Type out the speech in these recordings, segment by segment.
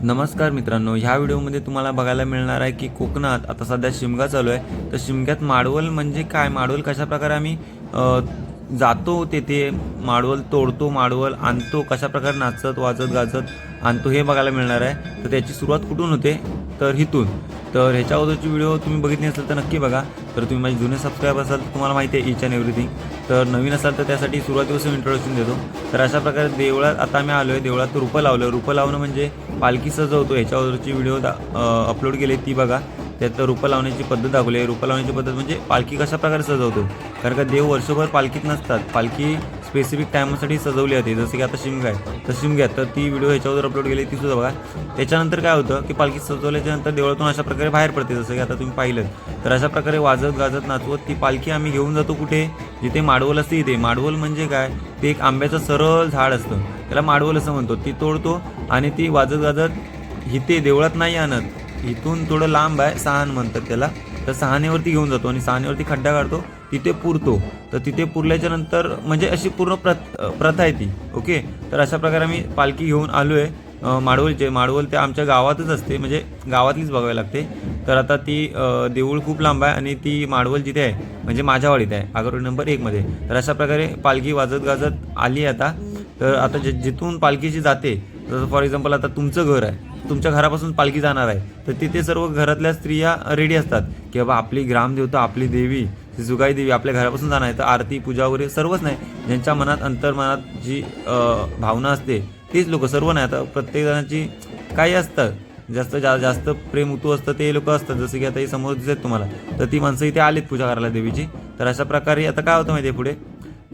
नमस्कार मित्रांनो, ह्या व्हिडिओमध्ये तुम्हाला बघायला मिळणार आहे की कोकणात आता सध्या शिमगा चालू आहे. तर शिमग्यात माडवल म्हणजे काय, माडवल कशाप्रकारे आम्ही जातो, तेथे माडवल तोडतो, माडवल आणतो, कशाप्रकारे नाचत वाजत गाजत आणतो हे बघायला मिळणार आहे. तर त्याची सुरुवात कुठून होते, तर इथून. तर ह्याच्या अगोदरची व्हिडिओ तुम्ही बघितली असेल तर नक्की बघा. तर तुम्ही माझे जुने सबस्क्राईबर असाल तर तुम्हाला माहिती आहे ईच अँड एव्हरीथिंग. तर नवीन असाल तर त्यासाठी सुरुवातीपासून इंट्रोडक्शन देतो. तर अशा प्रकारे देवळात आता आम्ही आलो आहे. देवळात रोपं लावलं. रोपं लावणं म्हणजे पालखी सजवतो, ह्याच्या अगोदरची व्हिडिओ अपलोड केली ती बघा. त्यात रोपं लावण्याची पद्धत दाखवली आहे. रोपं लावण्याची पद्धत म्हणजे पालखी कशा प्रकारे सजवतो, कारण का देव वर्षभर पालखीत नसतात. पालखी स्पेसिफिक टायमासाठी सजवली जाते. जसं की आता शिमगा आहे तर शिमग्यात तर ती व्हिडिओ ह्याच्यावर अपलोड केली ती सुद्धा बघा. त्याच्यानंतर काय होतं की पालखी सजवल्याच्या नंतर देवळातून अशा प्रकारे बाहेर पडते. जसं की आता तुम्ही पाहिलं तर अशा प्रकारे वाजत गाजत नाचवत ती पालखी आम्ही घेऊन जातो कुठे, जिथे माडवल असते इथे. माडवल म्हणजे काय, ते एक आंब्याचं सरळ झाड असतं, त्याला माडवल असं म्हणतो. ती तोडतो आणि ती वाजत गाजत इथे देवळात नाही आणत, इथून थोडं लांब आहे, सहान म्हणतात त्याला. तर सहानेवरती घेऊन जातो आणि सहानेवरती खड्डा काढतो, तिथे पुरतो. तर तिथे पुरल्याच्या नंतर म्हणजे अशी पूर्ण प्रथा आहे ती. ओके. तर अशा प्रकारे आम्ही पालखी घेऊन आलो आहे. माडवल ते आमच्या गावातच असते, म्हणजे गावातलीच बघावी लागते. तर आता ती देऊळ खूप लांब आहे आणि ती माडवल जिथे आहे म्हणजे माझ्या वाडीत आहे, आगारोड नंबर 1 मध्ये. तर अशा प्रकारे पालखी वाजत गाजत आली आता. तर आता जिथून पालखीची जाते, जसं फॉर एक्झाम्पल आता तुमचं घर आहे, तुमच्या घरापासून पालखी जाणार आहे, तर तिथे सर्व घरातल्या स्त्रिया रेडी असतात की बाबा आपली ग्रामदेवता, आपली देवी सुगाई देवी आपल्या घरापासून जाणार आहे. तर आरती पूजा वगैरे सर्वच नाही, ज्यांच्या मनात अंतर्मनात जी भावना असते तीच लोक, सर्व नाही. आता प्रत्येक जणांची काही असतं, जास्त प्रेम उतू असतं ते लोक असतात. जसं की आता हे समोर दिसत तुम्हाला, तर ती माणसं इथे आलीत पूजा करायला देवीची. तर अशा प्रकारे आता काय होतं माहिती आहे पुढे,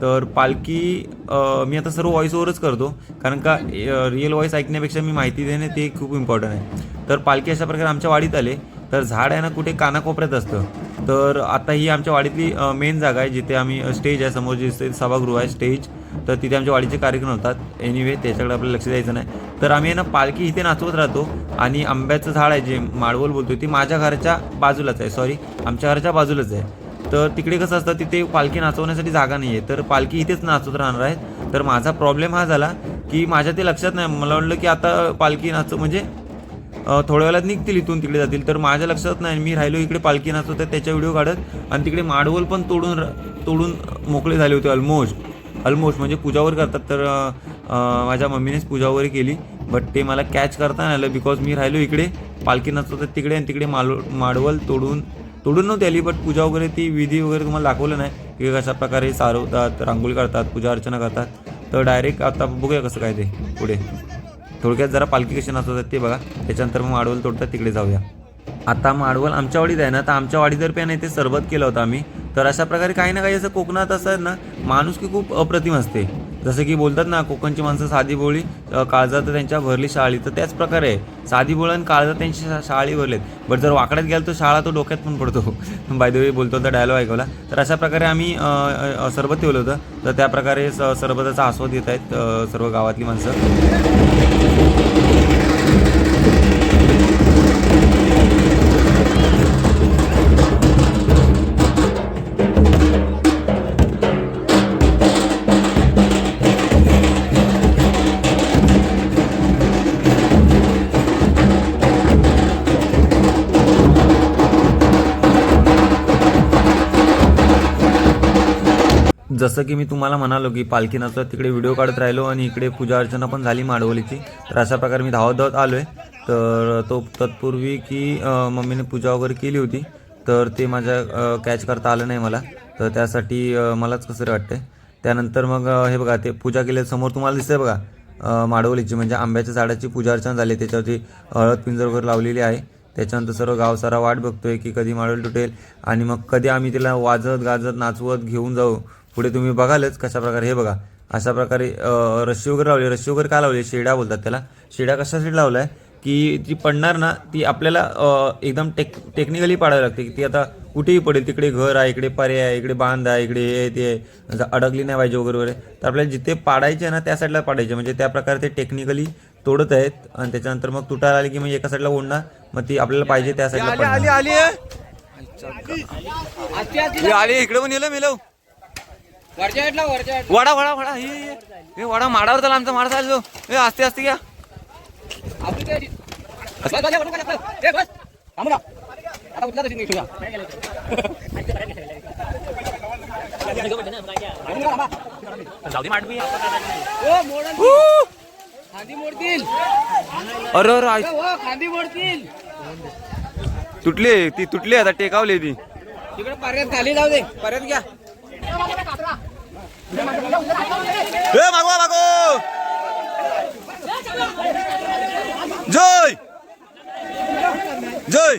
तर पालखी मी आता सर्व व्हॉइस ओव्हरच करतो, कारण का रिअल व्हॉइस ऐकण्यापेक्षा मी माहिती देणे ते खूप इम्पॉर्टंट आहे. तर पालखी अशा प्रकारे आमच्या वाडीत आले. तर झाड आहे ना कुठे कानाकोपऱ्यात असतं. तर आता ही आमच्या वाडीतली मेन जागा आहे, जिथे आम्ही स्टेज आहे, समोर जे सभागृह आहे स्टेज. तर तिथे आमच्या वाडीचे कार्यक्रम होतात. एनिवे त्याच्याकडे आपल्याला लक्ष द्यायचं नाही. तर आम्ही ना पालखी इथे नाचवत राहतो आणि आंब्याचं झाड आहे जे माडवल बोलतोय, ती माझ्या घराच्या बाजूलाच आहे, सॉरी आमच्या घराच्या बाजूलाच आहे. तर तिकडे कसं असतं, तिथे पालखी नाचवण्यासाठी जागा नाही आहे, तर पालखी इथेच नाचवत राहणार आहे. तर माझा प्रॉब्लेम हा झाला की माझ्या ते लक्षात नाही, मला वाटलं की आता पालखी म्हणजे थोड्या वेळात निघतील इथून तिकडे जातील. तर माझ्या लक्षात नाही, मी राहिलो इकडे पालखी नाचवत त्याच्या व्हिडिओ काढत, आणि तिकडे माडवल पण तोडून मोकळे झाले होते. ऑलमोस्ट म्हणजे पूजा वगैरे करतात. तर माझ्या मम्मीनेच पूजा वगैरे केली, बट ते मला कॅच करता नाही आलं, बिकॉज मी राहिलो इकडे पालखी नाचवतात तिकडे, आणि तिकडे माडवल तोडून नव्हती आली. बट पूजा वगैरे ती विधी वगैरे तुम्हाला दाखवलं नाही की कशा प्रकारे सारवतात, रांगोळी काढतात, पूजा अर्चना करतात. तर डायरेक्ट आता बघूया कसं काय ते पुढे. थोडक्यात जरा पालखी कशी नाचवतात ते बघा, त्याच्यानंतर मग माडवल तोडतात तिकडे जाऊया. आता माडवल आमच्या वाडीत आहे ना, तर आमच्या वाडीतर्फे नाही ते सरबत केलं होतं आम्ही. तर अशा प्रकारे काही ना काही असं कोकणात असं ना, माणुसकी खूप अप्रतिम असते. जसं की बोलतात ना, कोकणची माणसं साधी बोळी, काळजात त्यांच्या भरली शाळी. तर त्याच प्रकारे आहे, साधी बोळ आणि काळजात त्यांची शाळी भरलेत. बट जर वाकड्यात गेलं तर शाळा तो डोक्यात पण पडतो. बाय द वे बोलतो होता, डायलॉग ऐकवला. तर अशा प्रकारे आम्ही सरबत ठेवलं होतं. तर त्या प्रकारे सरबताचा आस्वाद घेत आहेत सर्व गावातली माणसं. जसं की मी तुम्हाला म्हणालो की पालखी नाचत तिकडे व्हिडिओ काढत राहिलो आणि इकडे पूजा अर्चना पण झाली माडवलीची. तर अशा प्रकारे मी धावत आलो आहे. तर तो तत्पूर्वी की मम्मीने पूजा वगैरे केली होती, तर ते माझ्या कॅच करता आलं नाही मला. तर त्यासाठी मलाच कसं वाटतंय. त्यानंतर मग हे बघा, ते पूजा केल्या समोर तुम्हाला दिसतंय बघा, माडवलीची म्हणजे आंब्याच्या झाडाची पूजा अर्चना झाली. त्याच्यावरती हळद पिंजर वगैरे लावलेली आहे. त्याच्यानंतर सर्व गाव सारा वाट बघतोय की कधी माडवल तुटेल आणि मग कधी आम्ही तिला वाजत गाजत नाचवत घेऊन जाऊ. पुढे तुम्ही बघालच कशा प्रकारे. हे बघा अशा प्रकारे रस्सी वगैरे लावली. रस्सी वगैरे का लावली, शेडा बोलतात त्याला. शेडा कशासाठी लावलाय की ती पडणार ना, ती आपल्याला एकदम टेक्निकली पाडावी लागते की ती आता कुठेही पडेल, तिकडे घर आहे, इकडे पर्याय आहे, इकडे बांध आहे, इकडे हे ते अडकली नाही पाहिजे वगैरे वगैरे. तर आपल्याला जिथे पाडायचे आहे ना त्या साईडला पाडायचे, म्हणजे त्या प्रकारे ते टेक्निकली तोडत आहेत. आणि त्याच्यानंतर मग तुटायला आली की मग एका साईडला ओढणार, मग ती आपल्याला पाहिजे त्या साईडला आली. इकडे पण येलं मेलव वडा वडा वडा हे वडा माडावर त्याला आमचा माडा चाललो. हे असते असते घ्या. अरे तुटली ती, तुटली आता टेकावली ती. तिकडे पर्यंत खाली जाऊ दे, पर्यंत घ्या. मागवा मागो जय जय.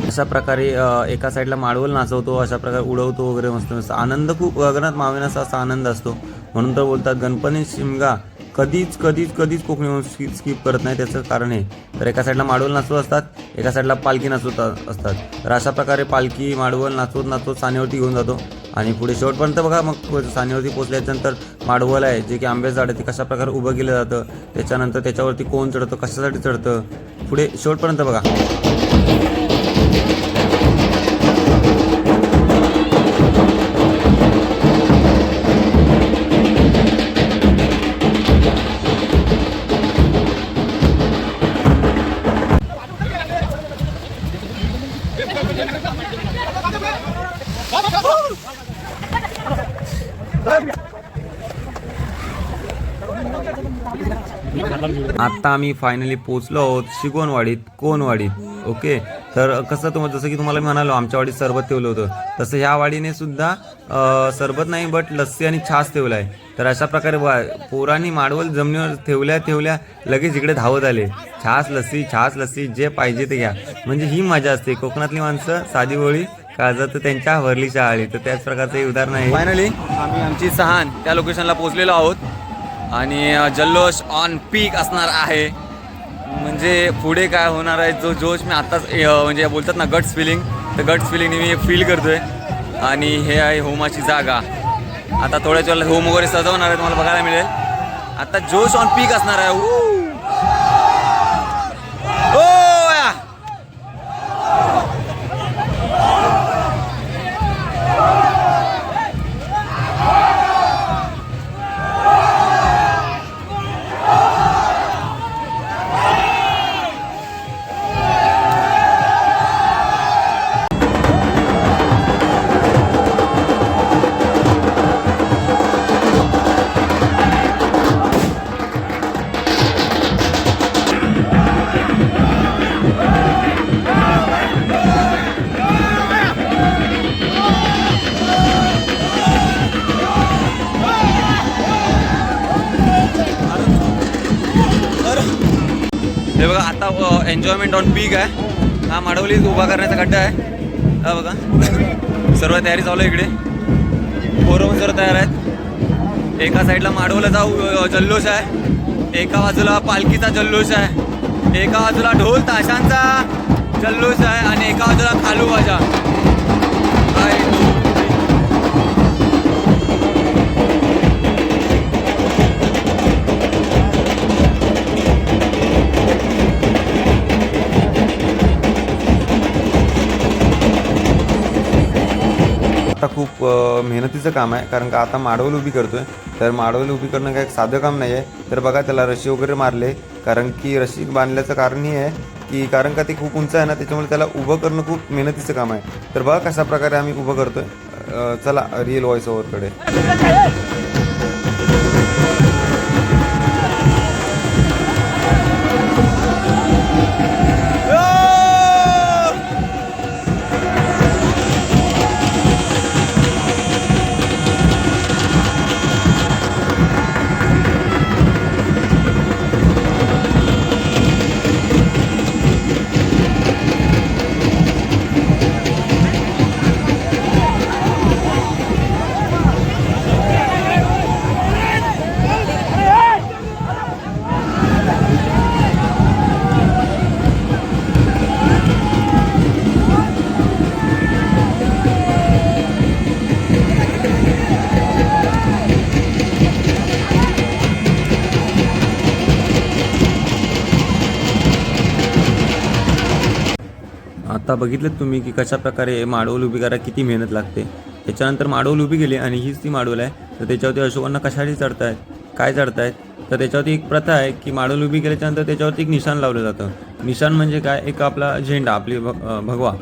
अशा प्रकारे एका साईडला माडवल नाचवतो, अशा प्रकारे उडवतो वगैरे. मस्त मस्त आनंद, खूप गगनात मावेनासा असा आनंद असतो. म्हणून तर बोलतात गणपती शिमगा कधीच कधीच कधीच कोकणी स्किप करत नाही. त्याचं कारण आहे तर एका साईडला माडवल नाचवत असतात, एका साईडला पालखी नाचवत असतात. तर अशा प्रकारे पालखी माडवल नाचवत नाचवत सानेवरती घेऊन जातो आणि पुढे शेवटपर्यंत बघा. मग सानेवरती पोचल्याच्यानंतर माडवल आहे जे की आंब्याचं झाड आहे ते कशा प्रकारे उभं केलं जातं, त्याच्यानंतर त्याच्यावरती कोण चढतं, कशासाठी चढतं, पुढे शेवटपर्यंत बघा. आता आम्ही फायनली पोचलो आहोत शिगोणवाडीत, कोणवाडीत. ओके, तर कसं जसं की तुम्हाला म्हणालो आमच्या वाडीत सरबत ठेवलं होतं, तसं ह्या वाडीने सुद्धा सरबत नाही बट लस्सी आणि छास ठेवला आहे. तर अशा प्रकारे पोरांनी माडवल जमिनीवर ठेवल्या लगेच इकडे धावत आले. छास लस्सी जे पाहिजे ते घ्या. म्हणजे ही मजा असते. कोकणातली माणसं साधी बोळी काळजात त्यांच्या भरली शाळी. तर त्याच प्रकारचं हे उदाहरण आहे. फायनली आम्ही आमची सहान त्या लोकेशनला पोहोचलेलो आहोत आणि जल्लोष ऑन पीक असणार आहे. म्हणजे पुढे काय होणार आहे जो जोश मी आत्ताच म्हणजे बोलतात ना गट्स फिलिंग, तर गट्स फिलिंग मी फील करतोय. आणि हे आहे होमाची जागा. आता थोड्याच वेळेला होम वगैरे सजवणार आहे, तुम्हाला बघायला मिळेल. आता जोश ऑन पीक असणार आहे. हे बघा आता एन्जॉयमेंट ऑन पीक आहे. हा माडवली उभा करण्याचा खड्डा आहे. हा बघा सर्व तयारी चालू आहे. इकडे पोरं पण सर्व तयार आहेत. एका साईडला माडवला जाऊ जल्लोष आहे, एका बाजूला पालखीचा जल्लोष आहे, एका बाजूला ढोल ताशांचा जल्लोष आहे आणि एका बाजूला खालू बाजा. आता खूप मेहनतीचं काम आहे, कारण का आता माडवल उभी करतोय. तर माडवल उभी करणं काय साधं काम नाही आहे. तर बघा त्याला रशी वगैरे मारले, कारण की रशी बांधल्याचं कारण हे आहे की कारण का ते खूप उंच आहे ना, त्याच्यामुळे त्याला उभं करणं खूप मेहनतीचं काम आहे. तर बघा कशा प्रकारे आम्ही उभं करतोय. चला रिअल व्हॉइस ओव्हरकडे. आता बघितलं तुम्ही की कशा प्रकारे माडवल उभी करायला किती मेहनत लागते. त्याच्यानंतर माडवल उभी केली आणि हीच ती माडवल आहे. तर त्याच्यावरती अशोकांना कशासाठी चढतायत, काय चढतायत, तर त्याच्यावरती एक प्रथा आहे की माडवल उभी केल्याच्यानंतर त्याच्यावरती एक निशाण लावलं जातं. निशाण म्हणजे काय, एक आपला झेंडा, आपली भगवा.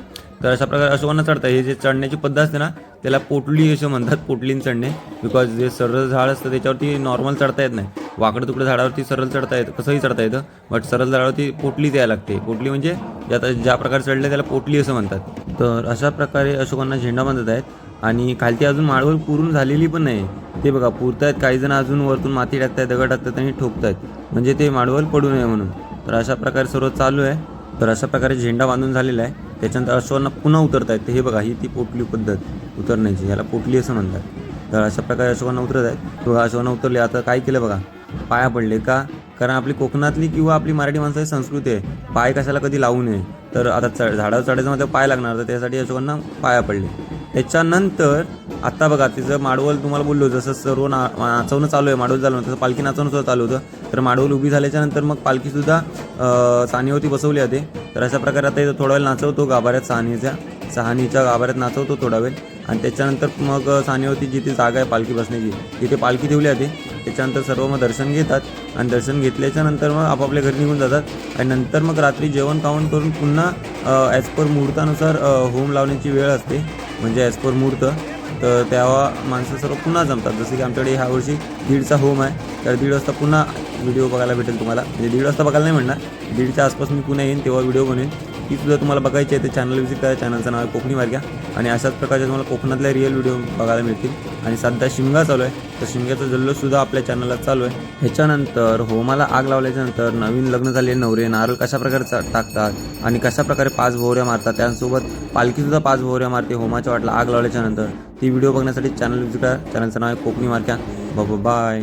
तर अशा प्रकारे अशोकांना चढतात. हे जे चढण्याची पद्धत असते ना त्याला पोटली असं म्हणतात, पोटलीन चढणे. बिकॉज जे सरळ झाड असतं त्याच्यावरती नॉर्मल चढता येत नाही. वाकडं तुकडं झाडावरती सरळ चढता येतं, कसंही चढता येतं, बट सरळ झाडावरती पोटलीच यायला लागते. पोटली म्हणजे ज्या प्रकारे चढले त्याला पोटली असं म्हणतात. तर अशा प्रकारे अशोकांना झेंडा बांधत आहेत. आणि खालती अजून माडवल पूर्ण झालेली पण नाही. ते बघा पुरतायत, काही जण अजून वरतून माती टाकतायत, दगड टाकतात आणि ठोकतायत, म्हणजे ते माडवल पडू नये म्हणून. तर अशा प्रकारे सर्व चालू आहे. तर अशा प्रकारे झेंडा बांधून झालेला आहे. त्याच्यानंतर अशोकांना पुन्हा उतरतायत. तर हे बघा, ही ती पोटली पद्धत उतरण्याची, याला पोटली असं म्हणतात. तर अशा प्रकारे अशोकांना उतरत आहेत. बघा अशोकांना उतरले. आता काय केलं बघा, पाया पडले. का, कारण आपली कोकणातली किंवा आपली मराठी माणसाची संस्कृती आहे पाय कशाला कधी लावू नये. तर आता झाडावर चढायचं म्हणजे पाय लागणार, तर त्यासाठी अशोकांना पाया पडले. त्याच्यानंतर आता बघा तिचं माडवल तुम्हाला बोललो, जसं सर्व नाचवणं चालू आहे, माडवल चालू तसं पालखी नाचवणं सुद्धा चालू होतं. तर माडवल उभी झाल्याच्यानंतर मग पालखीसुद्धा सानीवरती बसवली जाते. तर अशा प्रकारे आता इथं थोडा वेळ नाचवतो गाभाऱ्यात, सहानीच्या गाभाऱ्यात नाचवतो थोडा वेळ. आणि त्याच्यानंतर मग सानीवरती जिथे जागा आहे पालखी बसण्याची तिथे पालखी ठेवली जाते. त्याच्यानंतर सर्व मग दर्शन घेतात आणि दर्शन घेतल्याच्यानंतर मग आपापल्या घरी निघून जातात. आणि नंतर मग रात्री जेवण खाऊन करून पुन्हा ॲज पर मुहूर्तानुसार होम लावण्याची वेळ असते, म्हणजे ॲज पर मुहूर्त. तर तेव्हा माणसं सर्व पुन्हा जमतात. जसं की आमच्याकडे ह्या वर्षी 1:30चा होम आहे. तर 1:30 वाजता पुन्हा व्हिडिओ बघायला भेटेल तुम्हाला. म्हणजे 1:30 वाजता बघायला नाही म्हणणार, 1:30च्या आसपास मी पुन्हा येईन, तेव्हा व्हिडिओ बनवेन. ती सुद्धा तुम्हाला बघायची आहे. ते चॅनल व्हिजिट करा. चॅनलचं नाव आहे कोकणी वारक्या. आणि अशाच प्रकारचे तुम्हाला कोकणातल्या रिअल व्हिडिओ बघायला मिळतील. आणि सध्या शिमगा चालू आहे, तर शिमग्याचा जल्लोषसुद्धा आपल्या चॅनलला चालू आहे. ह्याच्यानंतर होमाला आग लावल्याच्यानंतर नवीन लग्न झालेले नवरे नारळ कशा प्रकारे टाकतात आणि कशा प्रकारे 5 भोवऱ्या मारतात, त्यासोबत पालखीसुद्धा 5 भोवऱ्या मारते होमाच्या वाटला आग लावल्याच्यानंतर. ती व्हिडिओ बघण्यासाठी चॅनल व्हिजिट करा. चॅनलचं नाव आहे कोकणी वारक्या. बाय.